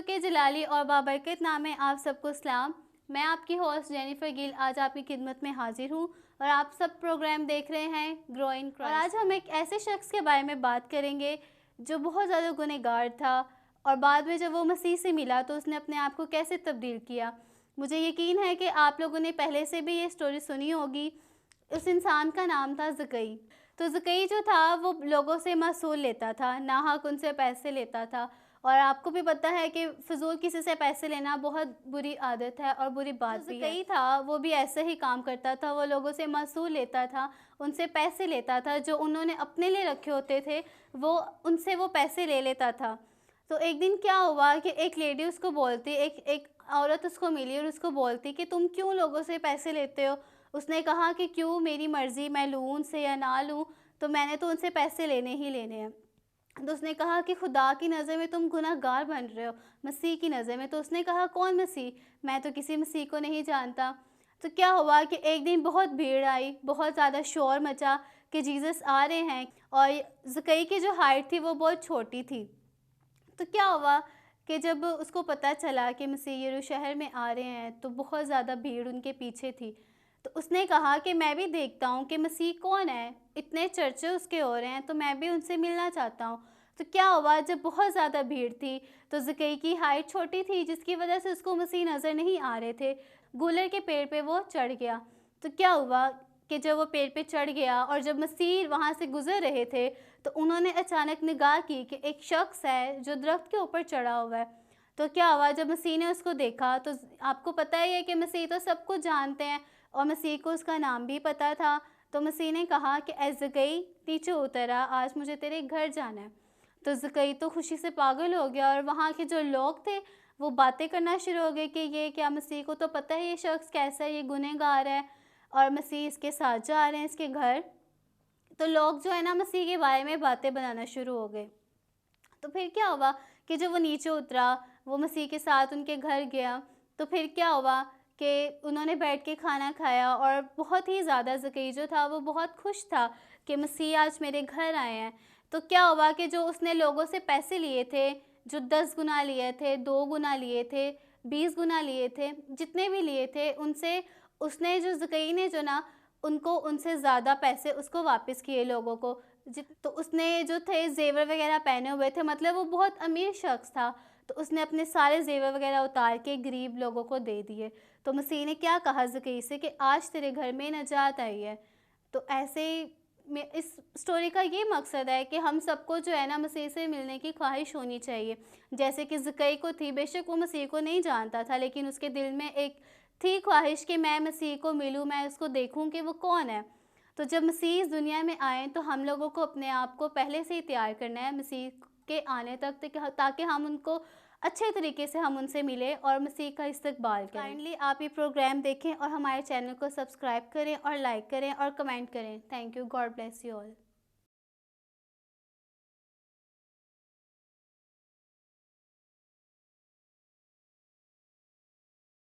के जलाली और बाबरकत नाम है आप सबको सलाम। मैं आपकी होस्ट जेनिफर गिल आज आपकी खिदमत में हाजिर हूँ और आप सब प्रोग्राम देख रहे हैं ग्रो इन क्राइस्ट। और आज हम एक ऐसे शख्स के बारे में बात करेंगे जो बहुत ज़्यादा गुनहगार था और बाद में जब वो मसीह से मिला तो उसने अपने आप को कैसे तब्दील किया। मुझे यकीन है कि आप लोगों ने पहले से भी ये स्टोरी सुनी होगी। उस इंसान का नाम था ज़कई। तो ज़कई जो था वो लोगों से महसूल लेता था, नाहक उनसे पैसे लेता था। और आपको भी पता है कि फ़िज़ूल किसी से पैसे लेना बहुत बुरी आदत है और बुरी बात भी है। ज़कई था वो भी ऐसे ही काम करता था, वो लोगों से महसूल लेता था, उनसे पैसे लेता था, जो उन्होंने अपने लिए रखे होते थे वो उनसे वो पैसे ले लेता था। तो एक दिन क्या हुआ कि एक लेडी उसको बोलती, एक औरत उसको मिली और उसको बोलती कि तुम क्यों लोगों से पैसे लेते हो। उसने कहा कि क्यों, मेरी मर्ज़ी, मैं लूँ उनसे या ना लूँ, तो मैंने तो उनसे पैसे लेने ही लेने हैं। तो उसने कहा कि खुदा की नज़र में तुम गुनहगार बन रहे हो, मसीह की नज़र में। तो उसने कहा कौन मसीह, मैं तो किसी मसीह को नहीं जानता। तो क्या हुआ कि एक दिन बहुत भीड़ आई, बहुत ज़्यादा शोर मचा कि जीसस आ रहे हैं और ज़कई की जो हाइट थी वो बहुत छोटी थी। तो क्या हुआ कि जब उसको पता चला कि मसीह यरूशलेम में आ रहे हैं तो बहुत ज़्यादा भीड़ उनके पीछे थी। तो उसने कहा कि मैं भी देखता हूँ कि मसीह कौन है, इतने चर्चे उसके हो रहे हैं तो मैं भी उनसे मिलना चाहता हूँ। तो क्या हुआ, जब बहुत ज़्यादा भीड़ थी तो ज़कई की हाइट छोटी थी जिसकी वजह से उसको मसीह नज़र नहीं आ रहे थे। गूलर के पेड़ पे वो चढ़ गया। तो क्या हुआ कि जब वो पेड़ पे चढ़ गया और जब मसीह वहाँ से गुज़र रहे थे तो उन्होंने अचानक निगाह की कि एक शख्स है जो दरख्त के ऊपर चढ़ा हुआ है। तो क्या हुआ, जब मसीह ने उसको देखा तो आपको पता ही है कि मसीह तो सब कुछ जानते हैं और मसीह को उसका नाम भी पता था। तो मसीह ने कहा कि ए ज़कई नीचे उतर आ, आज मुझे तेरे घर जाना है। तो ज़कई तो खुशी से पागल हो गया और वहाँ के जो लोग थे वो बातें करना शुरू हो गए कि ये क्या, मसीह को तो पता है ये शख्स कैसा है, ये गुनहगार है और मसीह इसके साथ जा रहे हैं इसके घर। तो लोग जो है ना मसीह के बारे में बातें बनाना शुरू हो गए। तो फिर क्या हुआ कि जब वो नीचे उतरा, वो मसीह के साथ उनके घर गया। तो फिर क्या हुआ कि उन्होंने बैठ के खाना खाया और बहुत ही ज़्यादा ज़कई जो था वो बहुत खुश था कि मसीह आज मेरे घर आए हैं। तो क्या हुआ कि जो उसने लोगों से पैसे लिए थे, जो 10 गुना लिए थे, 2 गुना लिए थे, 20 गुना लिए थे, जितने भी लिए थे उनसे उसने जो ज़कई ने जो ना उनको उनसे ज़्यादा पैसे उसको वापस किए लोगों को। तो उसने जो थे ज़ेवर वगैरह पहने हुए थे, मतलब वो बहुत अमीर शख्स था। तो उसने अपने सारे ज़ेवर वगैरह उतार के गरीब लोगों को दे दिए। तो मसीह ने क्या कहा ज़कई से कि आज तेरे घर में नजात आई है। तो ऐसे ही में इस स्टोरी का ये मकसद है कि हम सबको जो है ना मसीह से मिलने की ख्वाहिश होनी चाहिए। जैसे कि ज़कई को थी, बेशक वो मसीह को नहीं जानता था लेकिन उसके दिल में एक थी ख्वाहिश कि मैं मसीह को मिलूँ, मैं उसको देखूँ कि वो कौन है। तो जब मसीह इस दुनिया में आए तो हम लोगों को अपने आप को पहले से ही तैयार करना है मसीह के आने तक, ताकि हम उनको अच्छे तरीके से हम उनसे मिलें और मसीह का इस्तकबाल करें। काइंडली आप ये प्रोग्राम देखें और हमारे चैनल को सब्सक्राइब करें और लाइक करें और कमेंट करें। Thank you, God bless you all.